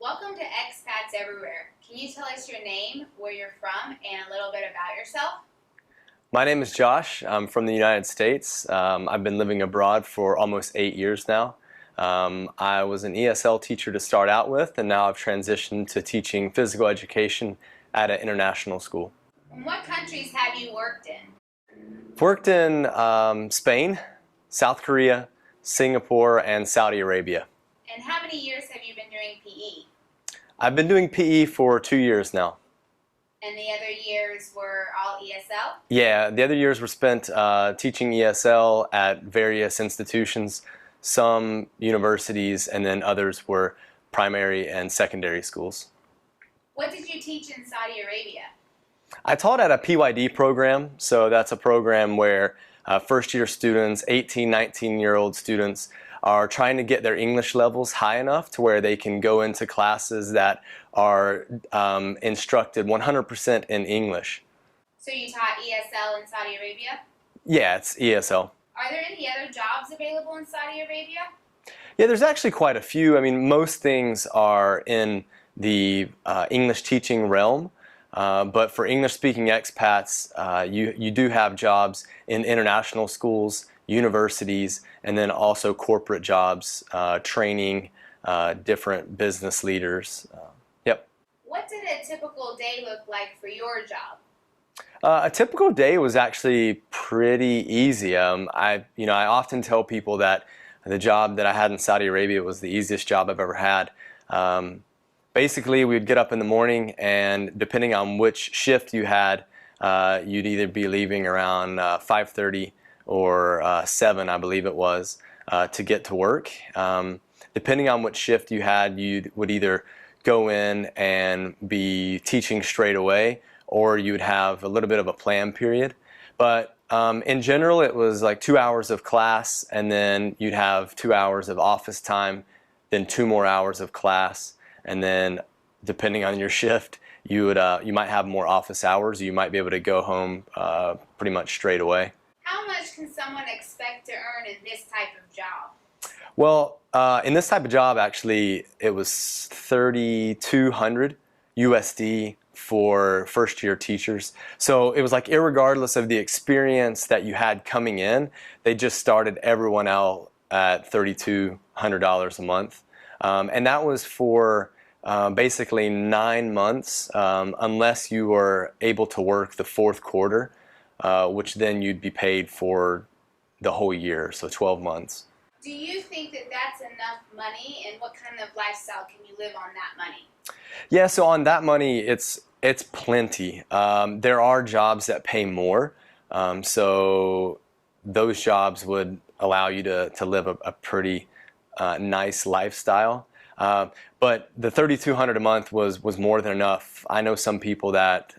Welcome to Expats Everywhere. Can you tell us your name, where you're from, and a little bit about yourself? My name is Josh. I'm from the United States. I've been living abroad for almost 8 years now. I was an ESL teacher to start out with, and now I've transitioned to teaching physical education at an international school. And what countries have you worked in? I've worked in Spain, South Korea, Singapore, and Saudi Arabia. And how many years have you been doing PE? I've been doing PE for 2 years now. And the other years were all ESL? Yeah, the other years were spent teaching ESL at various institutions, some universities, and then others were primary and secondary schools. What did you teach in Saudi Arabia? I taught at a PYD program, so that's a program where first-year students, 18, 19-year-old students, are trying to get their English levels high enough to where they can go into classes that are instructed 100% in English. So you taught ESL in Saudi Arabia? Yeah, it's ESL. Are there any other jobs available in Saudi Arabia? Yeah, there's actually quite a few. I mean, most things are in the English teaching realm, but for English-speaking expats, you do have jobs in international schools, universities, and then also corporate jobs, training different business leaders. Yep. What did a typical day look like for your job? A typical day was actually pretty easy. I often tell people that the job that I had in Saudi Arabia was the easiest job I've ever had. Basically, we'd get up in the morning, and depending on which shift you had, you'd either be leaving around 5:30 or 7, I believe it was, to get to work. Depending on what shift you had, you would either go in and be teaching straight away, or you would have a little bit of a plan period. But in general, it was like 2 hours of class, and then you'd have 2 hours of office time, then 2 more hours of class, and then depending on your shift, you might have more office hours. You might be able to go home pretty much straight away. How much can someone expect to earn in this type of job? Well, in this type of job, actually, it was 3,200 USD for first-year teachers. So it was like, irregardless of the experience that you had coming in, they just started everyone out at $3,200 a month. And that was for basically 9 months, unless you were able to work the fourth quarter, which then you'd be paid for the whole year, so 12 months. Do you think that that's enough money, and what kind of lifestyle can you live on that money? Yeah, so on that money, it's plenty. There are jobs that pay more, so those jobs would allow you to live a pretty nice lifestyle. But the $3,200 a month was more than enough. I know some people that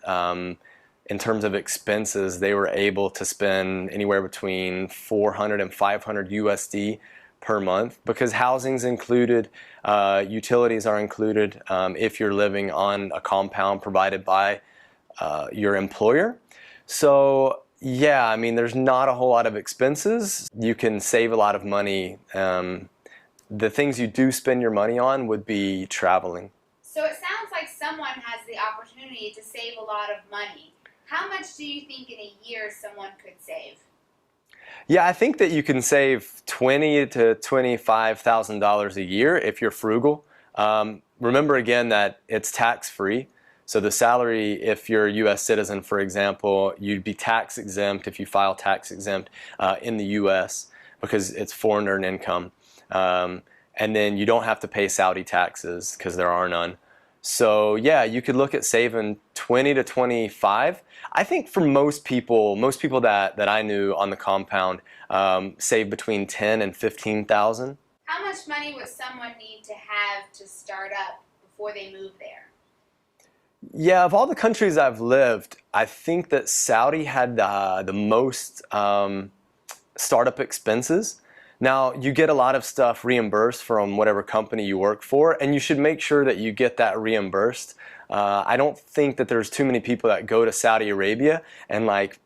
in terms of expenses, they were able to spend anywhere between 400 and 500 USD per month, because housing's included, utilities are included if you're living on a compound provided by your employer. So yeah, I mean, there's not a whole lot of expenses. You can save a lot of money. The things you do spend your money on would be traveling. So it sounds like someone has the opportunity to save a lot of money. How much do you think in a year someone could save? Yeah, I think that you can save $20,000 to $25,000 a year if you're frugal. Remember again that it's tax-free. So the salary, if you're a U.S. citizen, for example, you'd be tax exempt if you file tax exempt in the U.S. because it's foreign earned income. And then you don't have to pay Saudi taxes because there are none. So yeah, you could look at saving 20 to 25. I think for most people that I knew on the compound save between 10 and 15,000. How much money would someone need to have to start up before they move there? Yeah, of all the countries I've lived, I think that Saudi had the most startup expenses. Now, you get a lot of stuff reimbursed from whatever company you work for, and you should make sure that you get that reimbursed. I don't think that there's too many people that go to Saudi Arabia and like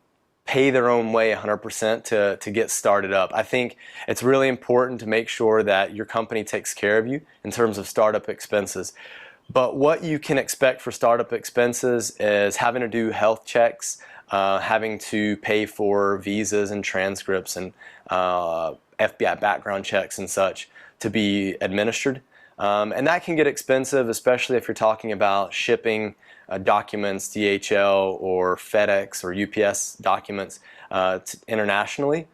pay their own way 100% to get started up. I think it's really important to make sure that your company takes care of you in terms of startup expenses. But what you can expect for startup expenses is having to do health checks, having to pay for visas and transcripts and FBI background checks and such to be administered. And that can get expensive, especially if you're talking about shipping documents, DHL or FedEx or UPS documents internationally.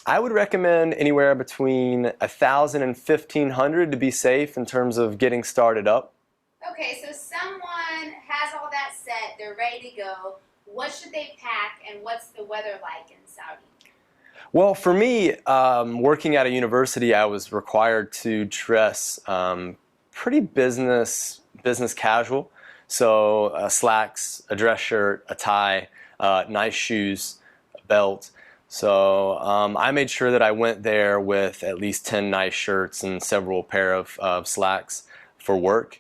I would recommend anywhere between $1,000 and $1,500 to be safe in terms of getting started up. Okay, so someone has all that set, they're ready to go. What should they pack, and what's the weather like in Saudi? Well, for me, working at a university, I was required to dress pretty business casual. So slacks, a dress shirt, a tie, nice shoes, a belt. So I made sure that I went there with at least 10 nice shirts and several pair of slacks for work.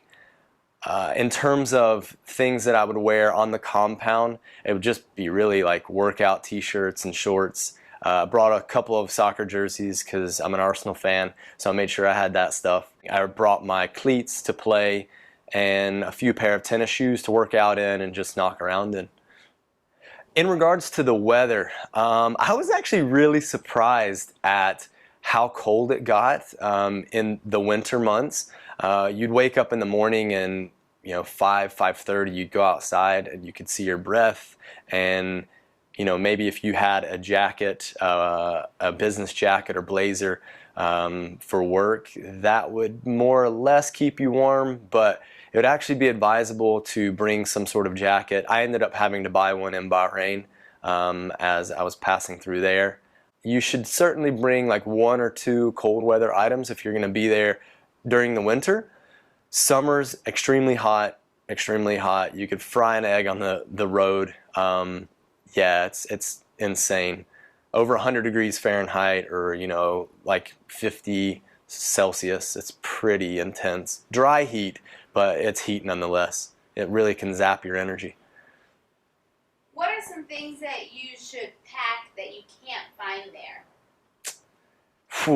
In terms of things that I would wear on the compound, it would just be really like workout t-shirts and shorts. I brought a couple of soccer jerseys because I'm an Arsenal fan, so I made sure I had that stuff. I brought my cleats to play and a few pair of tennis shoes to work out in and just knock around in. In regards to the weather, I was actually really surprised at how cold it got in the winter months. You'd wake up in the morning and 5:30 you'd go outside and you could see your breath, and maybe if you had a jacket, a business jacket or blazer for work, that would more or less keep you warm, but it would actually be advisable to bring some sort of jacket. I ended up having to buy one in Bahrain as I was passing through there. You should certainly bring like 1 or 2 cold weather items if you're going to be there during the winter. Summer's extremely hot, extremely hot. You could fry an egg on the road. Yeah, it's insane. Over 100 degrees Fahrenheit or, like 50 Celsius. It's pretty intense. Dry heat, but it's heat nonetheless. It really can zap your energy. What are some things that you should pack that you can't find there?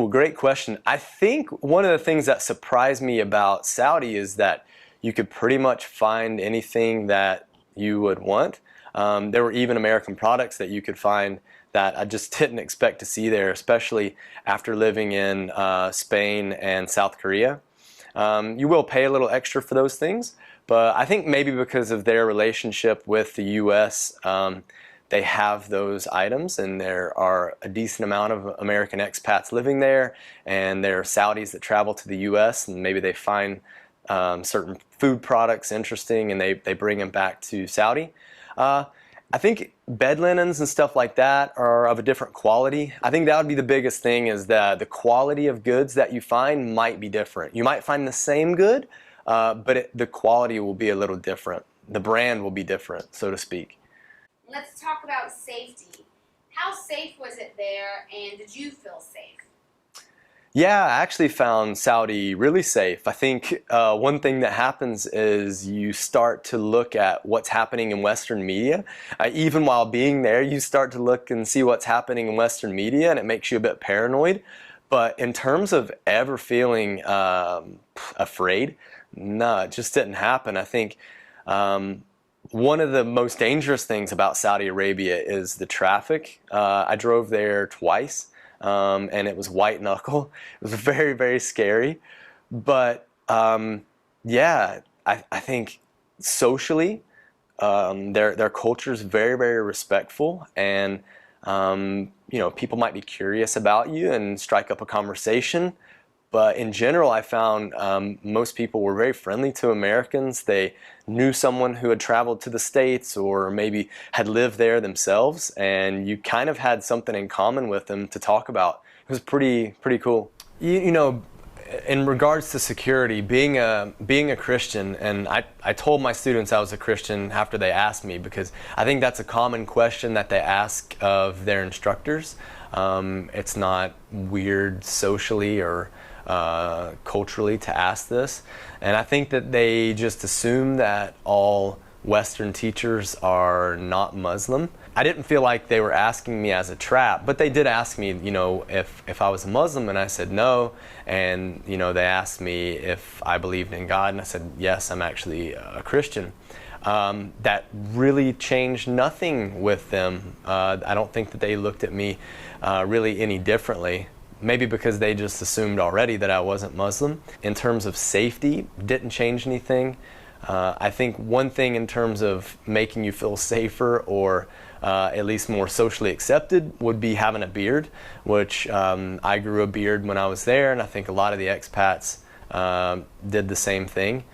Great question. I think one of the things that surprised me about Saudi is that you could pretty much find anything that you would want. There were even American products that you could find that I just didn't expect to see there, especially after living in Spain and South Korea. You will pay a little extra for those things, but I think maybe because of their relationship with the U.S., they have those items, and there are a decent amount of American expats living there, and there are Saudis that travel to the U.S., and maybe they find certain food products interesting, and they bring them back to Saudi. I think bed linens and stuff like that are of a different quality. I think that would be the biggest thing, is that the quality of goods that you find might be different. You might find the same good, but the quality will be a little different. The brand will be different, so to speak. Let's talk about safety. How safe was it there, and did you feel safe? Yeah, I actually found Saudi really safe. I think one thing that happens is you start to look at what's happening in Western media. Even while being there, you start to look and see what's happening in Western media, and it makes you a bit paranoid. But in terms of ever feeling afraid, no, it just didn't happen. I think one of the most dangerous things about Saudi Arabia is the traffic. I drove there twice. And it was white knuckle. It was very, very scary. But yeah, I think socially, their culture is very, very respectful, and people might be curious about you and strike up a conversation. But in general, I found most people were very friendly to Americans. They knew someone who had traveled to the States or maybe had lived there themselves, and you kind of had something in common with them to talk about. It was pretty cool. In regards to security, being a Christian, and I told my students I was a Christian after they asked me, because I think that's a common question that they ask of their instructors. It's not weird socially or culturally to ask this, and I think that they just assume that all Western teachers are not Muslim. I didn't feel like they were asking me as a trap, but they did ask me, if I was a Muslim, and I said no. And, they asked me if I believed in God, and I said, yes, I'm actually a Christian. That really changed nothing with them. I don't think that they looked at me really any differently. Maybe because they just assumed already that I wasn't Muslim. In terms of safety, didn't change anything. I think one thing in terms of making you feel safer or at least more socially accepted would be having a beard, which I grew a beard when I was there, and I think a lot of the expats did the same thing.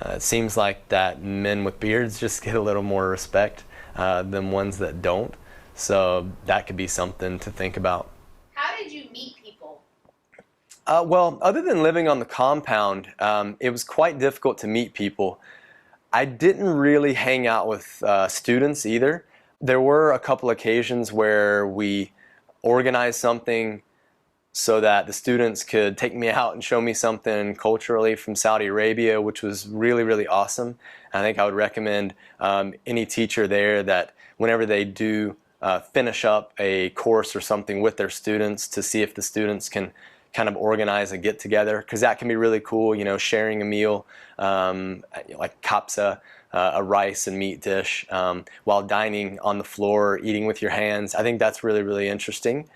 It seems like that men with beards just get a little more respect than ones that don't. So that could be something to think about. How did you meet people? Well, other than living on the compound, it was quite difficult to meet people. I didn't really hang out with students either. There were a couple occasions where we organized something so that the students could take me out and show me something culturally from Saudi Arabia, which was really, really awesome. I think I would recommend any teacher there that whenever they do finish up a course or something with their students, to see if the students can kind of organize a get-together, because that can be really cool, sharing a meal, like kapsa, a rice and meat dish, while dining on the floor, eating with your hands. I think that's really, really interesting.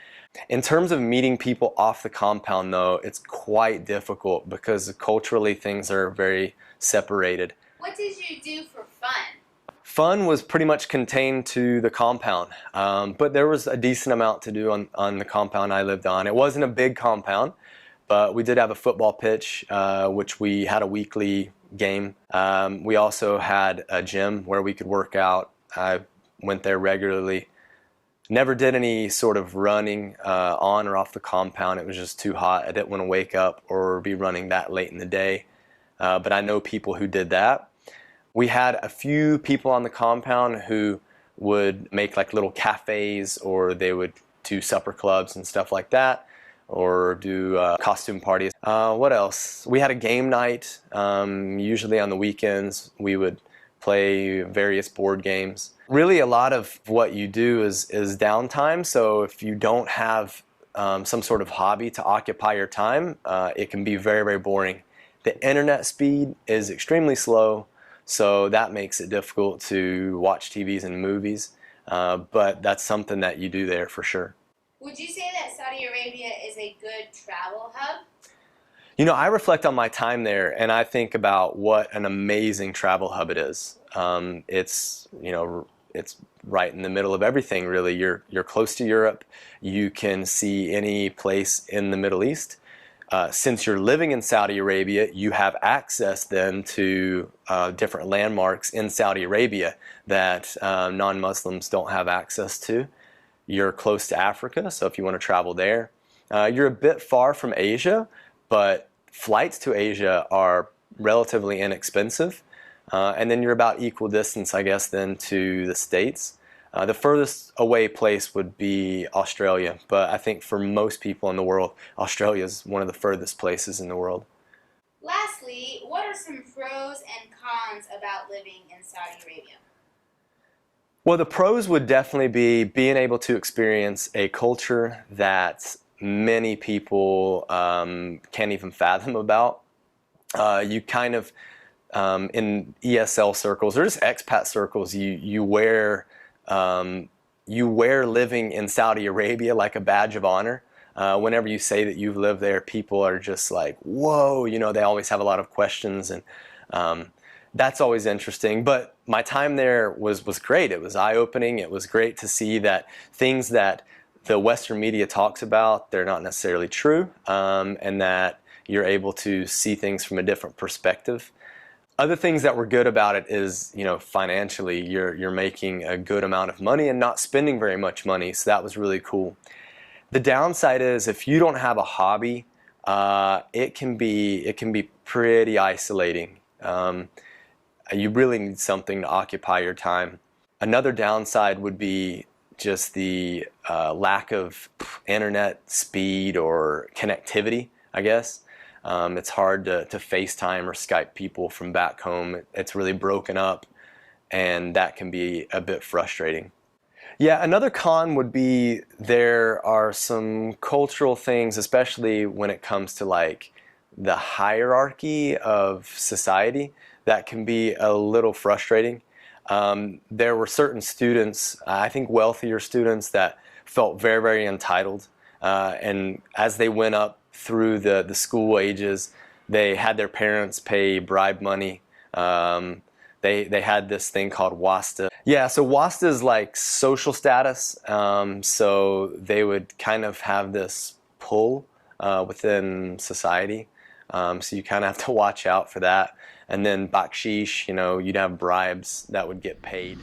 In terms of meeting people off the compound, though, it's quite difficult because culturally things are very separated. What did you do for fun? Fun was pretty much contained to the compound, but there was a decent amount to do on the compound I lived on. It wasn't a big compound, but we did have a football pitch, which we had a weekly game. We also had a gym where we could work out. I went there regularly. Never did any sort of running on or off the compound. It was just too hot. I didn't want to wake up or be running that late in the day, but I know people who did that. We had a few people on the compound who would make like little cafes, or they would do supper clubs and stuff like that, or do costume parties. What else? We had a game night. Usually on the weekends we would play various board games. Really, a lot of what you do is downtime, so if you don't have some sort of hobby to occupy your time, it can be very, very boring. The internet speed is extremely slow, so that makes it difficult to watch TVs and movies, but that's something that you do there for sure. Would you say that Saudi Arabia is a good travel hub? I reflect on my time there, and I think about what an amazing travel hub it is. It's right in the middle of everything, really. You're close to Europe. You can see any place in the Middle East. Since you're living in Saudi Arabia, you have access then to different landmarks in Saudi Arabia that non-Muslims don't have access to. You're close to Africa, so if you want to travel there. You're a bit far from Asia, but flights to Asia are relatively inexpensive. And then you're about equal distance, I guess, then to the States. The furthest away place would be Australia, but I think for most people in the world, Australia is one of the furthest places in the world. Lastly, what are some pros and cons about living in Saudi Arabia? Well, the pros would definitely be being able to experience a culture that many people can't even fathom about. You kind of, in ESL circles or just expat circles, you wear living in Saudi Arabia like a badge of honor. Whenever you say that you've lived there, people are just like, whoa, they always have a lot of questions, and that's always interesting. But my time there was great. It was eye-opening. It was great to see that things that the Western media talks about, they're not necessarily true, and that you're able to see things from a different perspective. Other things that were good about it is, financially, you're making a good amount of money and not spending very much money, so that was really cool. The downside is if you don't have a hobby, it can be pretty isolating. You really need something to occupy your time. Another downside would be just the lack of internet speed or connectivity, I guess. It's hard to FaceTime or Skype people from back home. It's really broken up, and that can be a bit frustrating. Yeah, another con would be there are some cultural things, especially when it comes to like the hierarchy of society, that can be a little frustrating. There were certain students, I think wealthier students, that felt very, very entitled. And as they went up through the school ages, they had their parents pay bribe money. They had this thing called wasta. Yeah, so wasta is like social status. So they would kind of have this pull within society. So you kind of have to watch out for that. And then bakshish, you'd have bribes that would get paid.